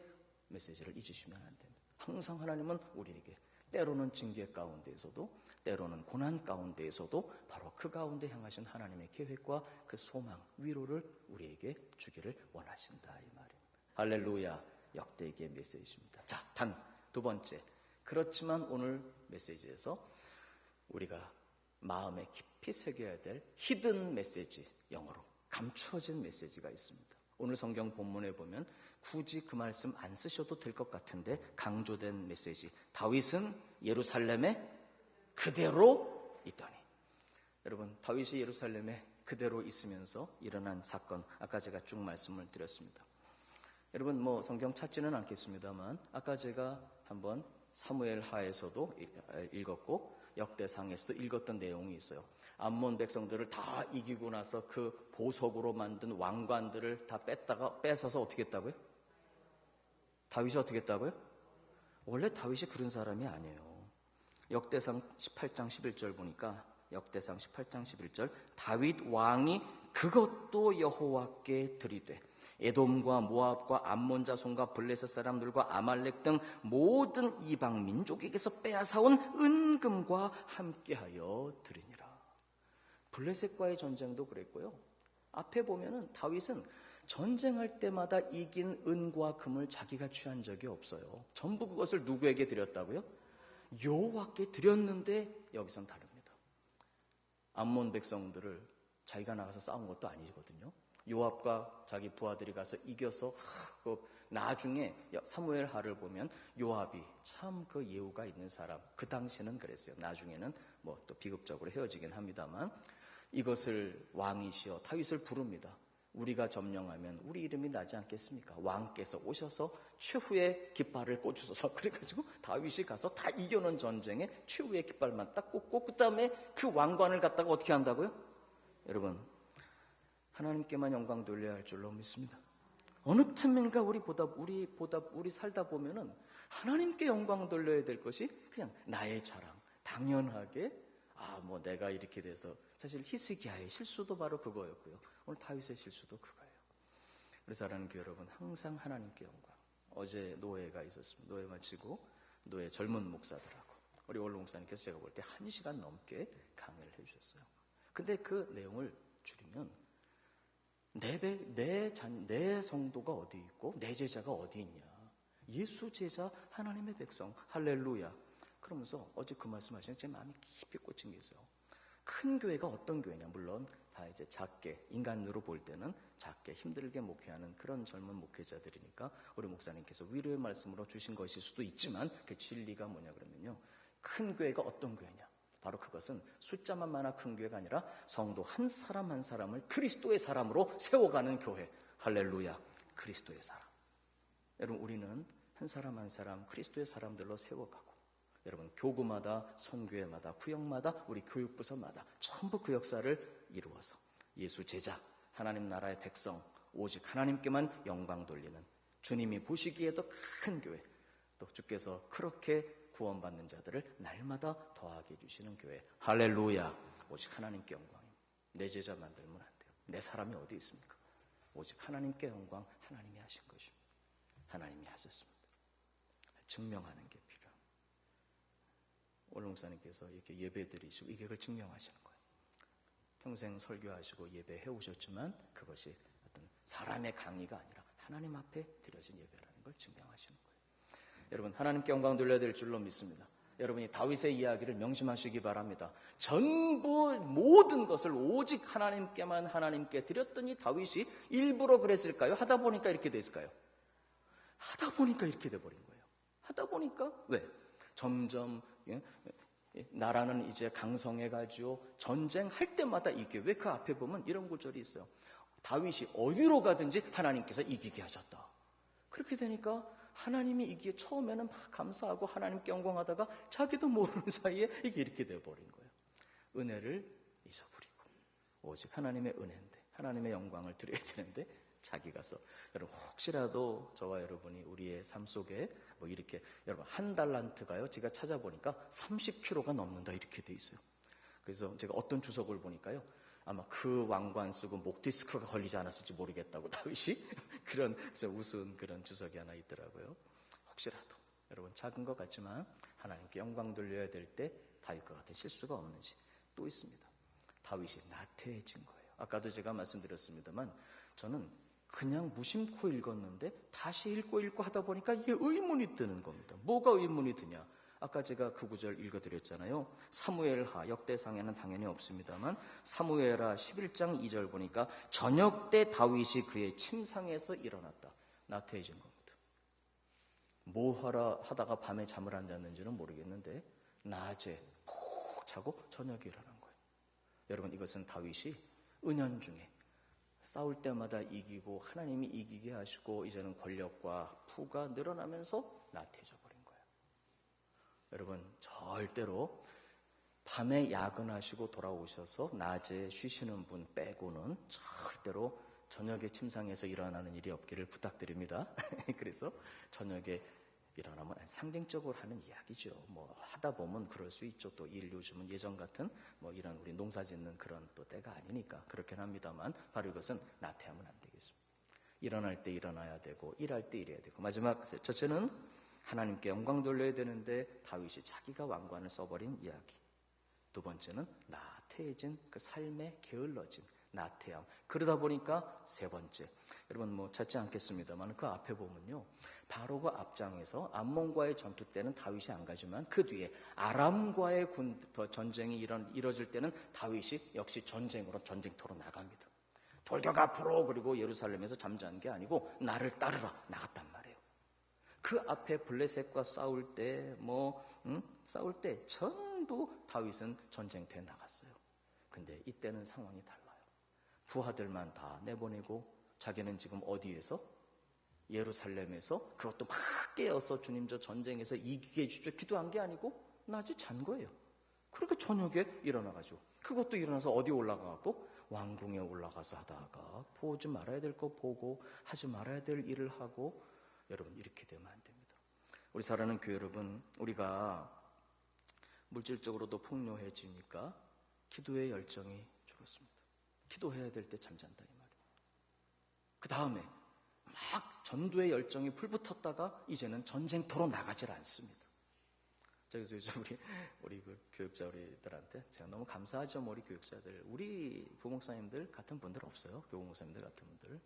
메시지를 잊으시면 안 됩니다. 항상 하나님은 우리에게 때로는 징계 가운데에서도, 때로는 고난 가운데에서도 바로 그 가운데 향하신 하나님의 계획과 그 소망, 위로를 우리에게 주기를 원하신다, 이 말입니다. 할렐루야. 역대기의 메시지입니다. 자, 단 두 번째, 그렇지만 오늘 메시지에서 우리가 마음에 깊이 새겨야 될 히든 메시지, 영어로 감춰진 메시지가 있습니다. 오늘 성경 본문에 보면 굳이 그 말씀 안 쓰셔도 될 것 같은데 강조된 메시지. 다윗은 예루살렘에 그대로 있더니. 여러분, 다윗이 예루살렘에 그대로 있으면서 일어난 사건, 아까 제가 쭉 말씀을 드렸습니다. 여러분, 성경 찾지는 않겠습니다만 아까 제가 한번 사무엘 하에서도 읽었고 역대상에서도 읽었던 내용이 있어요. 암몬 백성들을 다 이기고 나서 그 보석으로 만든 왕관들을 다 뺏어서 어떻게 했다고요? 다윗이 어떻게 했다고요? 원래 다윗이 그런 사람이 아니에요. 역대상 18장 11절 보니까 역대상 18장 11절 다윗 왕이 그것도 여호와께 드리되 에돔과 모압과 암몬 자손과 블레셋 사람들과 아말렉 등 모든 이방 민족에게서 빼앗아온 은금과 함께하여 드리니라. 블레셋과의 전쟁도 그랬고요. 앞에 보면은 다윗은 전쟁할 때마다 이긴 은과 금을 자기가 취한 적이 없어요. 전부 그것을 누구에게 드렸다고요? 여호와께 드렸는데 여기선 다릅니다. 암몬 백성들을 자기가 나가서 싸운 것도 아니거든요. 요압과 자기 부하들이 가서 이겨서 나중에 사무엘하를 보면 요압이 참 그 예우가 있는 사람, 그 당시는 그랬어요. 나중에는 또 비극적으로 헤어지긴 합니다만 이것을 왕이시여 다윗을 부릅니다. 우리가 점령하면 우리 이름이 나지 않겠습니까? 왕께서 오셔서 최후의 깃발을 꽂으소서. 그래가지고 다윗이 가서 다 이겨놓은 전쟁에 최후의 깃발만 딱 꽂고 그 다음에 그 왕관을 갖다가 어떻게 한다고요? 여러분, 하나님께만 영광 돌려야 할 줄로 믿습니다. 어느 틈인가 우리 살다 보면은 하나님께 영광 돌려야 될 것이 그냥 나의 자랑, 당연하게 내가 이렇게 돼서 사실 히스기야의 실수도 바로 그거였고요. 오늘 다윗의 실수도 그거예요. 그래서 사랑하는 교회 여러분, 항상 하나님께 영광. 어제 노회가 있었습니다. 노회 마치고 노회 젊은 목사들하고 우리 원로 목사님께서 제가 볼 때 1시간 넘게 강의를 해주셨어요. 근데 그 내용을 줄이면 내 성도가 어디 있고 내 제자가 어디 있냐. 예수 제자 하나님의 백성 할렐루야. 그러면서 어제 그 말씀하시는 제 마음이 깊이 꽂힌 게 있어요. 큰 교회가 어떤 교회냐. 물론 다 이제 작게 인간으로 볼 때는 작게 힘들게 목회하는 그런 젊은 목회자들이니까 우리 목사님께서 위로의 말씀으로 주신 것일 수도 있지만 그 진리가 뭐냐 그러면요. 큰 교회가 어떤 교회냐. 바로 그것은 숫자만 많아 큰 교회가 아니라 성도 한 사람 한 사람을 그리스도의 사람으로 세워가는 교회. 할렐루야. 그리스도의 사람. 여러분, 우리는 한 사람 한 사람 그리스도의 사람들로 세워가고, 여러분, 교구마다 선교회마다 구역마다 우리 교육부서마다 전부 그 역사를 이루어서 예수 제자, 하나님 나라의 백성, 오직 하나님께만 영광 돌리는 주님이 보시기에도 큰 교회, 또 주께서 그렇게 구원받는 자들을 날마다 더하게 해주시는 교회. 할렐루야. 오직 하나님께 영광입니다. 내 제자 만들면 안 돼요. 내 사람이 어디 있습니까? 오직 하나님께 영광, 하나님이 하신 것입니다. 하나님이 하셨습니다. 증명하는 게 필요합니다. 오늘 목사님께서 이렇게 예배 드리시고 이 계획을 증명하시는 거예요. 평생 설교하시고 예배 해오셨지만 그것이 어떤 사람의 강의가 아니라 하나님 앞에 드려진 예배라는 걸 증명하시는 거예요. 여러분, 하나님께 영광 돌려야 될 줄로 믿습니다. 여러분이 다윗의 이야기를 명심하시기 바랍니다. 전부 모든 것을 오직 하나님께 드렸더니 다윗이 일부러 그랬을까요? 하다 보니까 이렇게 됐을까요? 하다 보니까 이렇게 돼버린 거예요. 하다 보니까 왜? 점점 나라는 이제 강성해가지고 전쟁할 때마다 이게 왜 그 앞에 보면 이런 구절이 있어요. 다윗이 어디로 가든지 하나님께서 이기게 하셨다. 그렇게 되니까 하나님이 이기에 처음에는 막 감사하고 하나님께 영광하다가 자기도 모르는 사이에 이게 이렇게 돼버린 거예요. 은혜를 잊어버리고 오직 하나님의 은혜인데 하나님의 영광을 드려야 되는데 자기 가서, 여러분 혹시라도 저와 여러분이 우리의 삶 속에 이렇게 여러분 한 달란트가요, 제가 찾아보니까 30kg가 넘는다 이렇게 돼 있어요. 그래서 제가 어떤 주석을 보니까요, 아마 그 왕관 쓰고 목 디스크가 걸리지 않았을지 모르겠다고 다윗이 그런 우스운 그런 주석이 하나 있더라고요. 혹시라도 여러분 작은 것 같지만 하나님께 영광 돌려야 될 때 다윗과 같은 실수가 없는지 또 있습니다. 다윗이 나태해진 거예요. 아까도 제가 말씀드렸습니다만 저는 그냥 무심코 읽었는데 다시 읽고 하다 보니까 이게 의문이 드는 겁니다. 뭐가 의문이 드냐? 아까 제가 그 구절 읽어드렸잖아요. 사무엘하, 역대상에는 당연히 없습니다만 사무엘하 11장 2절 보니까 저녁 때 다윗이 그의 침상에서 일어났다. 나태해진 겁니다. 뭐 하다가 밤에 잠을 안 잤는지는 모르겠는데 낮에 차고 저녁에 일어난 거예요. 여러분, 이것은 다윗이 은연중에 싸울 때마다 이기고 하나님이 이기게 하시고 이제는 권력과 부가 늘어나면서 나태해져 버린 거예요. 여러분, 절대로 밤에 야근하시고 돌아오셔서 낮에 쉬시는 분 빼고는 절대로 저녁에 침상에서 일어나는 일이 없기를 부탁드립니다. 그래서 저녁에 일어나면 상징적으로 하는 이야기죠. 뭐 하다 보면 그럴 수 있죠. 또 일 요즘은 예전 같은 뭐 이런 우리 농사 짓는 그런 또 때가 아니니까 그렇긴 합니다만 바로 이것은 나태하면 안 되겠습니다. 일어날 때 일어나야 되고 일할 때 일해야 되고 마지막 첫째는 하나님께 영광 돌려야 되는데 다윗이 자기가 왕관을 써버린 이야기. 두 번째는 나태해진 그 삶에 게을러진 나태함. 그러다 보니까 세 번째, 여러분 뭐 찾지 않겠습니다만 그 앞에 보면요, 바로 그 앞장에서 암몬과의 전투 때는 다윗이 안 가지만 그 뒤에 아람과의 전쟁이 이뤄질 때는 다윗이 역시 전쟁터로 나갑니다. 돌격 앞으로. 그리고 예루살렘에서 잠자는 게 아니고 나를 따르라 나갔단 말이에요. 그 앞에 블레셋과 싸울 때 전부 다윗은 전쟁터에 나갔어요. 근데 이때는 상황이 달라요. 부하들만 다 내보내고 자기는 지금 어디에서? 예루살렘에서 그것도 막 깨어서 주님 저 전쟁에서 이기게 해주죠. 기도한 게 아니고 낮에 잔 거예요. 그러니까 저녁에 일어나가지고 그것도 일어나서 어디 올라가고 왕궁에 올라가서 하다가 보지 말아야 될 거 보고 하지 말아야 될 일을 하고. 여러분, 이렇게 되면 안 됩니다. 우리 사랑하는 교회 여러분, 우리가 물질적으로도 풍요해지니까 기도의 열정이 줄었습니다. 기도해야 될 때 잠잔다 이 말이에요. 그 다음에 막 전도의 열정이 불붙었다가 이제는 전쟁터로 나가질 않습니다. 그래서 요즘 우리 그 교육자 우리들한테 제가 너무 감사하죠. 우리 교육자들, 우리 부목사님들 같은 분들 없어요. 교목사님들 같은 분들.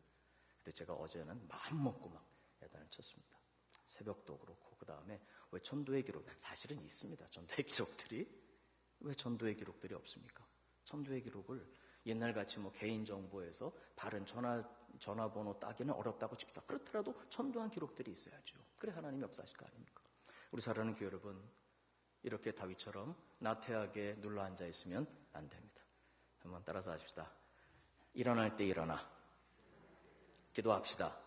근데 제가 어제는 마음 먹고 막 야단을 쳤습니다. 새벽도 그렇고. 그 다음에 왜 전도의 기록, 사실은 있습니다. 전도의 기록들이. 왜 전도의 기록들이 없습니까? 전도의 기록을 옛날같이 뭐 개인정보에서 바른 전화번호 따기는 어렵다고 칩시다. 그렇더라도 전도한 기록들이 있어야죠. 그래 하나님 역사하실 거 아닙니까? 우리 사랑하는 교회 여러분, 이렇게 다윗처럼 나태하게 눌러앉아 있으면 안 됩니다. 한번 따라서 하십시다. 일어날 때 일어나. 기도합시다.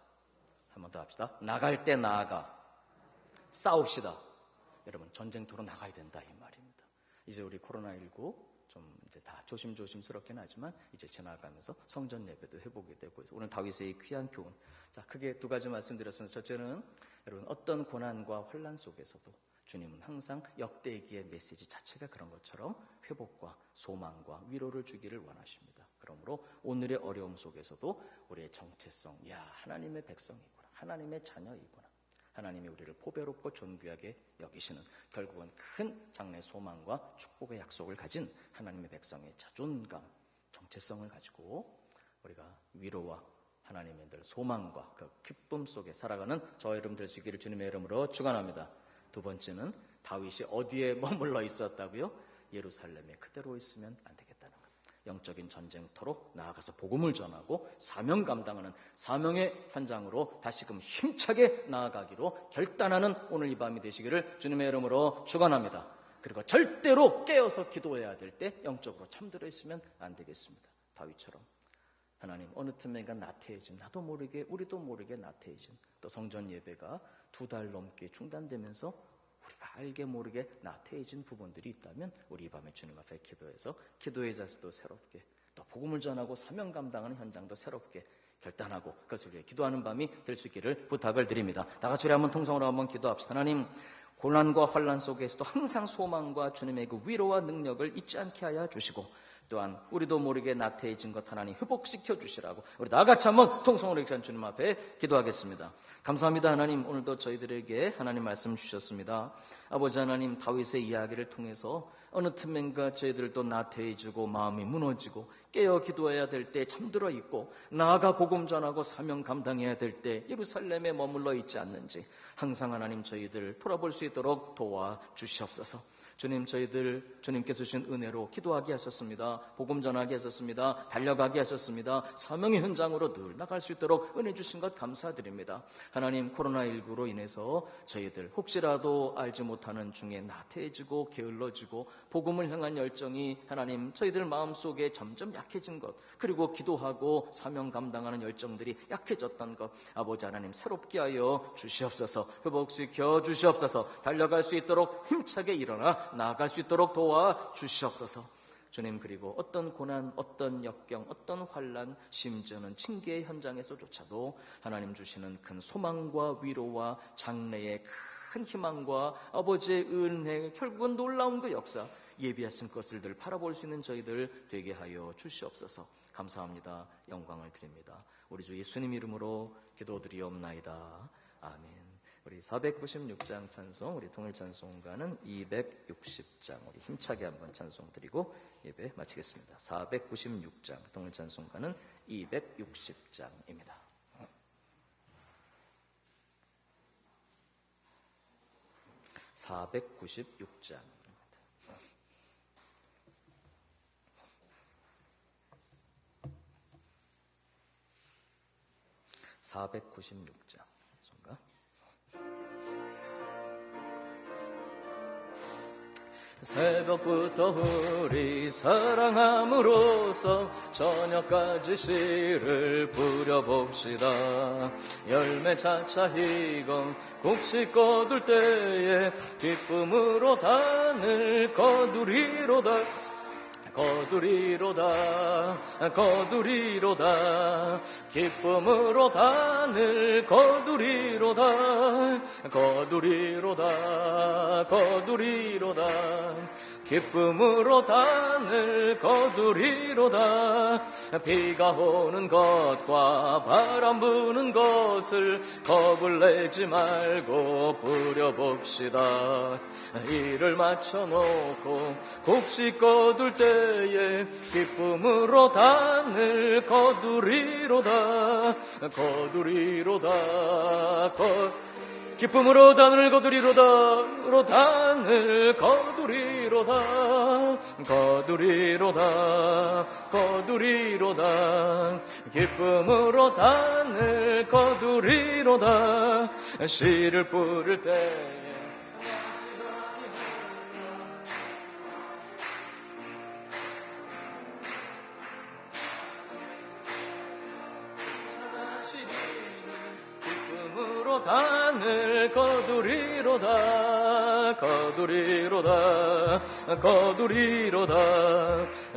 한번 더 합시다. 나갈 때 나아가. 싸웁시다. 여러분, 전쟁터로 나가야 된다 이 말입니다. 이제 우리 코로나19 좀 이제 다 조심스럽긴 하지만 이제 지나가면서 성전 예배도 해보게 되고 해서 오늘 다윗의 귀한 교훈. 자, 크게 두 가지 말씀드렸습니다. 첫째는 여러분, 어떤 고난과 환난 속에서도 주님은 항상 역대기의 메시지 자체가 그런 것처럼 회복과 소망과 위로를 주기를 원하십니다. 그러므로 오늘의 어려움 속에서도 우리의 정체성, 하나님의 백성이구나, 하나님의 자녀이구나, 하나님이 우리를 보배롭고 존귀하게 여기시는, 결국은 큰 장래 소망과 축복의 약속을 가진 하나님의 백성의 자존감, 정체성을 가지고 우리가 위로와 하나님의 늘 소망과 그 기쁨 속에 살아가는 저와 여러분 될 수 있기를 주님의 이름으로 축원합니다. 두 번째는 다윗이 어디에 머물러 있었다고요? 예루살렘에 그대로 있으면 안 되겠다는 것. 영적인 전쟁터로 나아가서 복음을 전하고 사명 감당하는 사명의 현장으로 다시금 힘차게 나아가기로 결단하는 오늘 이 밤이 되시기를 주님의 이름으로 축원합니다. 그리고 절대로 깨어서 기도해야 될 때 영적으로 잠들어 있으면 안 되겠습니다. 다윗처럼 하나님, 어느 틈엔가 나태해진, 나도 모르게 우리도 모르게 나태해진, 또 성전 예배가 2달 넘게 중단되면서 우리가 알게 모르게 나태해진 부분들이 있다면 우리 이 밤에 주님 앞에 기도해서 기도의 자세도 새롭게, 또 복음을 전하고 사명 감당하는 현장도 새롭게 결단하고 그것을 위해 기도하는 밤이 될 수 있기를 부탁을 드립니다. 다 같이 우리 한번 통성으로 한번 기도합시다. 하나님, 고난과 환난 속에서도 항상 소망과 주님의 그 위로와 능력을 잊지 않게 하여 주시고, 또한 우리도 모르게 나태해진 것 하나님 회복시켜 주시라고 우리 다같이 한번 통성으로 읽는 주님 앞에 기도하겠습니다. 감사합니다. 하나님, 오늘도 저희들에게 하나님 말씀 주셨습니다. 아버지 하나님, 다윗의 이야기를 통해서 어느 틈엔가 저희들도 나태해지고 마음이 무너지고 깨어 기도해야 될 때 잠들어 있고 나아가 복음 전하고 사명 감당해야 될 때 예루살렘에 머물러 있지 않는지 항상 하나님 저희들 돌아볼 수 있도록 도와주시옵소서. 주님, 주님께서 주신 은혜로 기도하게 하셨습니다. 복음 전하게 하셨습니다. 달려가게 하셨습니다. 사명의 현장으로 늘 나갈 수 있도록 은혜 주신 것 감사드립니다. 하나님, 코로나19로 인해서 저희들 혹시라도 알지 못하는 중에 나태해지고 게을러지고 복음을 향한 열정이 하나님 저희들 마음속에 점점 약해진 것, 그리고 기도하고 사명 감당하는 열정들이 약해졌던 것, 아버지 하나님 새롭게 하여 주시옵소서. 회복시켜 주시옵소서. 달려갈 수 있도록 힘차게 일어나 나아갈 수 있도록 도와주시옵소서. 주님, 그리고 어떤 고난, 어떤 역경, 어떤 환난, 심지어는 징계의 현장에서조차도 하나님 주시는 큰 소망과 위로와 장래의 큰 희망과 아버지의 은혜, 결국은 놀라운 그 역사, 예비하신 것을 늘 바라볼 수 있는 저희들 되게 하여 주시옵소서. 감사합니다. 영광을 드립니다. 우리 주 예수님 이름으로 기도드리옵나이다. 아멘. 우리 496장 찬송, 우리 통일 찬송가는 260장, 우리 힘차게 한번 찬송 드리고 예배 마치겠습니다. 496장, 통일 찬송가는 260장입니다. 496장. 496장. 찬송가. 새벽부터 우리 사랑함으로써 저녁까지 씨를 뿌려봅시다. 열매 차차 익어 곡식 거둘 때에 기쁨으로 단을 거두리로다. 거두리로다, 거두리로다, 기쁨으로 단을 거두리로다, 거두리로다, 거두리로다, 기쁨으로 단을 거두리로다. 비가 오는 것과 바람 부는 것을 겁을 내지 말고 뿌려봅시다. 일을 마쳐놓고 곡식 거둘 때에 기쁨으로 단을 거두리로다. 거두리로다. 기쁨으로 단을 거두리로다. 단을 거두리로다. 거두리로다. 거두리로다. 기쁨으로 단을 거두리로다. 씨를 뿌릴 때 단을 거두리로다. 거두리로다. 거두리로다.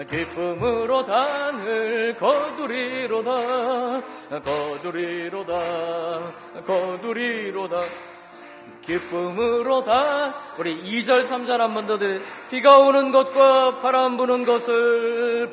기쁨으로 단을 거두리로다. 거두리로다. 거두리로다. 기쁨으로 다. 우리 2절 3절 한 번 더 드려. 비가 오는 것과 바람 부는 것을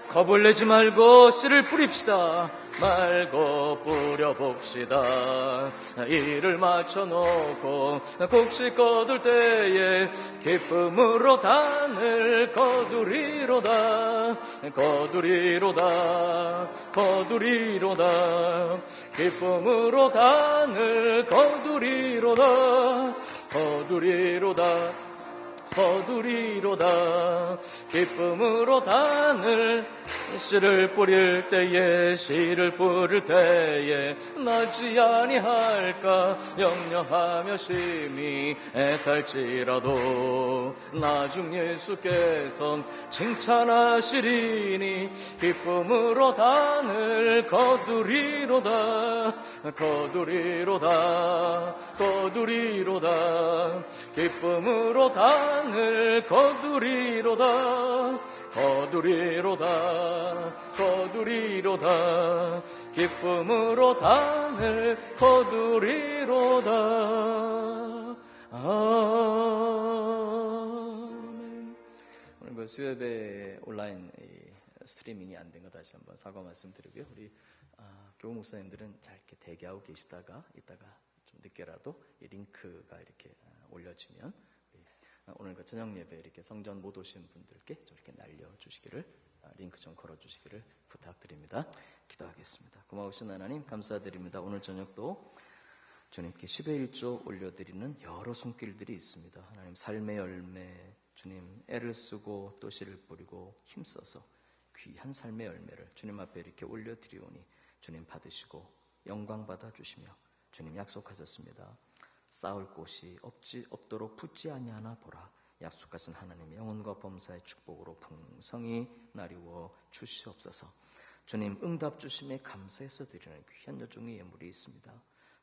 겁을 내지 말고 씨를 뿌립시다. 말고 뿌려봅시다. 일을 마쳐놓고 곡식 거둘 때에 기쁨으로 단을 거두리로다. 거두리로다. 거두리로다. 기쁨으로 단을 거두리로다. 거두리로다. 거두리로다. 기쁨으로 단을 씨를 뿌릴 때에 씨를 뿌릴 때에 나지 아니할까 염려하며 심히 애탈지라도 나중 예수께선 칭찬하시리니 기쁨으로 단을 거두리로다. 거두리로다. 거두리로다. 기쁨으로 단을 거두리로다. 거두리로다. 거두리로다. 기쁨으로 단을 거두리로다. 아멘. 오늘 그 수요예배 온라인 스트리밍이 안 된 거 다시 한번 사과 말씀드리고요. 우리 교우 목사님들은 잘 이렇게 대기하고 계시다가 이따가 좀 늦게라도 이 링크가 이렇게 올려지면 오늘 그 저녁 예배 이렇게 성전 못 오신 분들께 좀 이렇게 날려주시기를 링크 좀 걸어주시기를 부탁드립니다. 기도하겠습니다. 고마우신 하나님 감사드립니다. 오늘 저녁도 주님께 10의 1조 올려드리는 여러 손길들이 있습니다. 하나님 삶의 열매, 주님 애를 쓰고 또 씨를 뿌리고 힘써서 귀한 삶의 열매를 주님 앞에 이렇게 올려드리오니 주님 받으시고 영광 받아주시며 주님 약속하셨습니다. 쌓을 곳이 없도록 붙지 아니하나 보라. 약속하신 하나님의 영혼과 범사의 축복으로 풍성히 나리워 주시옵소서. 주님 응답 주심에 감사해서 드리는 귀한 여종의 예물이 있습니다.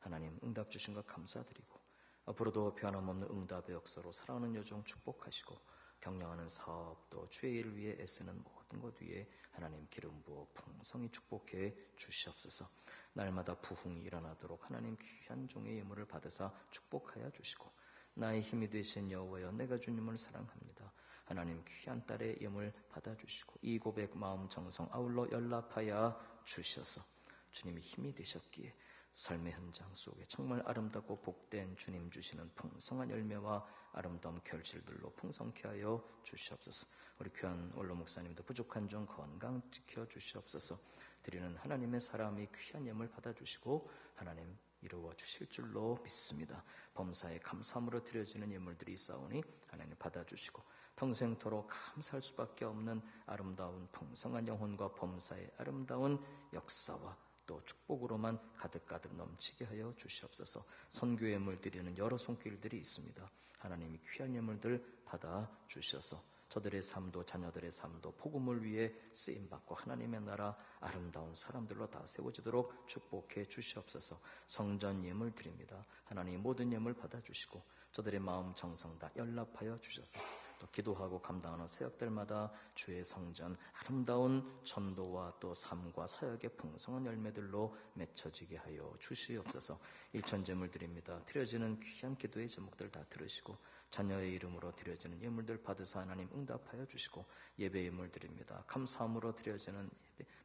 하나님 응답 주신 것 감사드리고 앞으로도 변함없는 응답의 역사로 살아가는 여종 축복하시고 경영하는 사업도 주의 일을 위해 애쓰는 모든 것 위에 하나님 기름 부어 풍성히 축복해 주시옵소서. 날마다 부흥이 일어나도록 하나님 귀한 종의 예물을 받으사 축복하여 주시고 나의 힘이 되신 여호와여 내가 주님을 사랑합니다. 하나님 귀한 딸의 예물 받아주시고 이 고백 마음 정성 아울러 연락하여 주셔서 주님이 힘이 되셨기에 삶의 현장 속에 정말 아름답고 복된 주님 주시는 풍성한 열매와 아름다운 결실들로 풍성케 하여 주시옵소서. 우리 귀한 원로 목사님도 부족한 점 건강 지켜 주시옵소서. 드리는 하나님의 사람이 귀한 예물 받아주시고 하나님 이루어 주실 줄로 믿습니다. 범사에 감사함으로 드려지는 예물들이 있사오니 하나님 받아주시고 평생토록 감사할 수밖에 없는 아름다운 풍성한 영혼과 범사의 아름다운 역사와 또 축복으로만 가득가득 넘치게 하여 주시옵소서. 선교 예물 드리는 여러 손길들이 있습니다. 하나님이 귀한 예물들 받아 주셔서 저들의 삶도 자녀들의 삶도 복음을 위해 쓰임받고 하나님의 나라 아름다운 사람들로 다 세워지도록 축복해 주시옵소서. 성전 예물 드립니다. 하나님 모든 예물 받아주시고 저들의 마음 정성 다 연락하여 주셔서 또 기도하고 감당하는 사역들마다 주의 성전 아름다운 전도와 또 삶과 사역의 풍성한 열매들로 맺혀지게 하여 주시옵소서. 일천제물 드립니다. 드려지는 귀한 기도의 제목들 다 들으시고 자녀의 이름으로 드려지는 예물들 받으사 하나님 응답하여 주시고 예배 예물 드립니다. 감사함으로 드려지는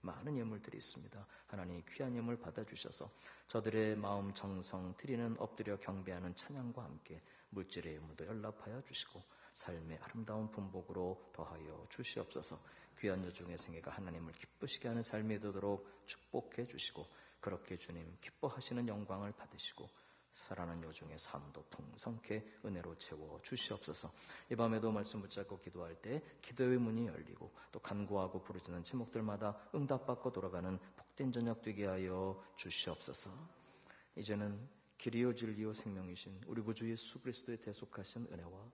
많은 예물들이 있습니다. 하나님 귀한 예물 받아주셔서 저들의 마음 정성 드리는 엎드려 경배하는 찬양과 함께 물질의 예물도 연락하여 주시고 삶의 아름다운 분복으로 더하여 주시옵소서. 귀한 여종의 생애가 하나님을 기쁘시게 하는 삶이 되도록 축복해 주시고 그렇게 주님 기뻐하시는 영광을 받으시고 살아난 여종의 삶도 풍성케 은혜로 채워 주시옵소서. 이 밤에도 말씀 붙잡고 기도할 때 기도의 문이 열리고 또 간구하고 부르짖는 제목들마다 응답받고 돌아가는 복된 저녁 되게 하여 주시옵소서. 이제는 길이요 진리요 생명이신 우리 구주 예수 그리스도의 대속하신 은혜와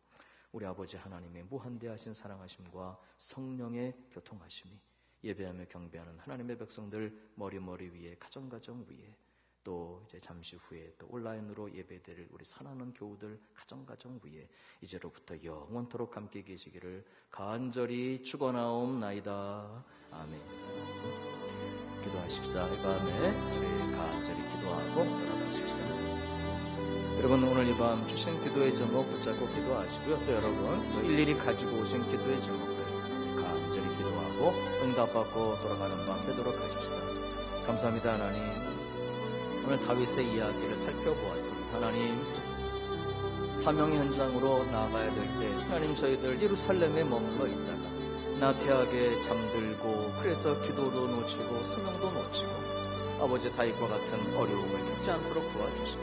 우리 아버지 하나님의 무한대하신 사랑하심과 성령의 교통하심이 예배하며 경배하는 하나님의 백성들 머리 위에 가정 위에 또 이제 잠시 후에 또 온라인으로 예배드릴 우리 사랑하는 교우들 가정 위에 이제로부터 영원토록 함께 계시기를 간절히 축원하옵나이다. 아멘. 기도하십시다. 이 밤에 우리 간절히 기도하고 돌아가십시다. 여러분 오늘 이 밤 주신 기도의 제목 붙잡고 기도하시고요. 또 여러분 또 일일이 가지고 오신 기도의 제목들 간절히 기도하고 응답받고 돌아가는 밤 되도록 하십시다. 감사합니다. 하나님 오늘 다윗의 이야기를 살펴보았습니다. 하나님 사명의 현장으로 나아가야 될 때 하나님 저희들 예루살렘에 머물러 있다가 나태하게 잠들고 그래서 기도도 놓치고 사명도 놓치고 아버지 다윗과 같은 어려움을 겪지 않도록 도와주시고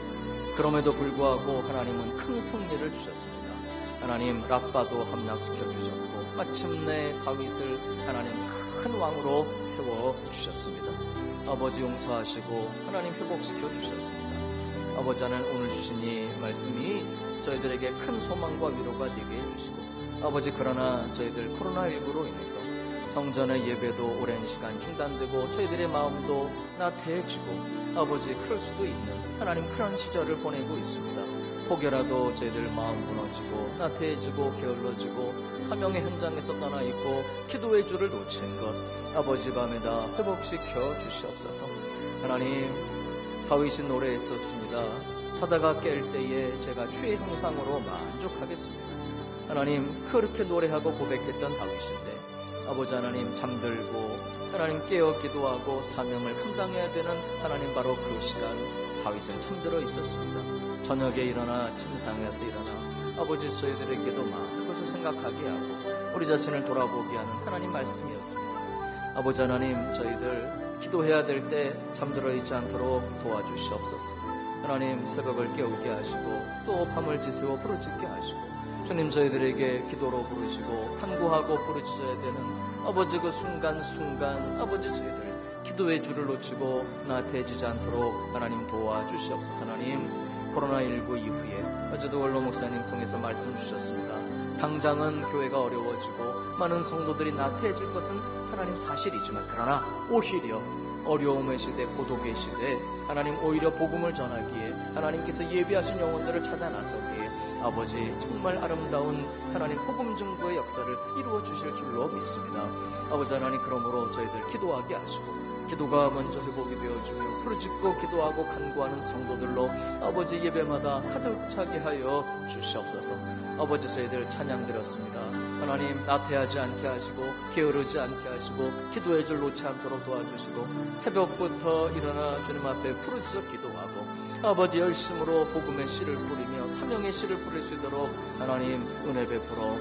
그럼에도 불구하고 하나님은 큰 승리를 주셨습니다. 하나님 랍바도 함락시켜 주셨고 마침내 다윗을 하나님 큰 왕으로 세워주셨습니다. 아버지 용서하시고 하나님 회복시켜 주셨습니다. 아버지 하나님 오늘 주신 이 말씀이 저희들에게 큰 소망과 위로가 되게 해주시고 아버지 그러나 저희들 코로나19로 인해서 성전의 예배도 오랜 시간 중단되고 저희들의 마음도 나태해지고 아버지 그럴 수도 있는 하나님 그런 시절을 보내고 있습니다. 혹여라도 저희들 마음 무너지고 나태해지고 게을러지고 사명의 현장에서 떠나 있고 기도의 줄을 놓친 것 아버지 밤에다 회복시켜 주시옵소서. 하나님 다윗이 노래했었습니다. 자다가 깰 때에 제가 주의 형상으로 만족하겠습니다. 하나님 그렇게 노래하고 고백했던 다윗인데 아버지 하나님 잠들고 하나님 깨어 기도하고 사명을 감당해야 되는 하나님 바로 그 시간 다윗은 잠들어 있었습니다. 저녁에 일어나 침상에서 일어나 아버지 저희들에게도 많은 것을 생각하게 하고 우리 자신을 돌아보게 하는 하나님 말씀이었습니다. 아버지 하나님, 저희들 기도해야 될 때 잠들어 있지 않도록 도와주시옵소서. 하나님, 새벽을 깨우게 하시고 또 밤을 지새워 부르짖게 하시고 주님, 저희들에게 기도로 부르시고 간구하고 부르짖어야 되는 아버지 그 순간순간 아버지 저희들 기도의 줄을 놓치고 나태해지지 않도록 하나님 도와주시옵소서. 하나님, 코로나19 이후에 어제도 원로 목사님 통해서 말씀 주셨습니다. 당장은 교회가 어려워지고 많은 성도들이 나태해질 것은 하나님 사실이지만, 그러나 오히려 어려움의 시대, 고독의 시대, 하나님 오히려 복음을 전하기에 하나님께서 예비하신 영혼들을 찾아 나서기에 아버지 정말 아름다운 하나님 복음 증거의 역사를 이루어 주실 줄로 믿습니다. 아버지 하나님, 그러므로 저희들 기도하게 하시고 기도가 먼저 회복이 되어주며 부르짖고 기도하고 간구하는 성도들로 아버지 예배마다 가득 차게 하여 주시옵소서. 아버지, 저희들 찬양 드렸습니다. 하나님, 나태하지 않게 하시고 게으르지 않게 하시고 기도의 줄 놓지 않도록 도와주시고 새벽부터 일어나 주님 앞에 부르짖어 기도하고 아버지 열심으로 복음의 씨를 뿌리며 사명의 씨를 뿌릴 수 있도록 하나님 은혜 베풀어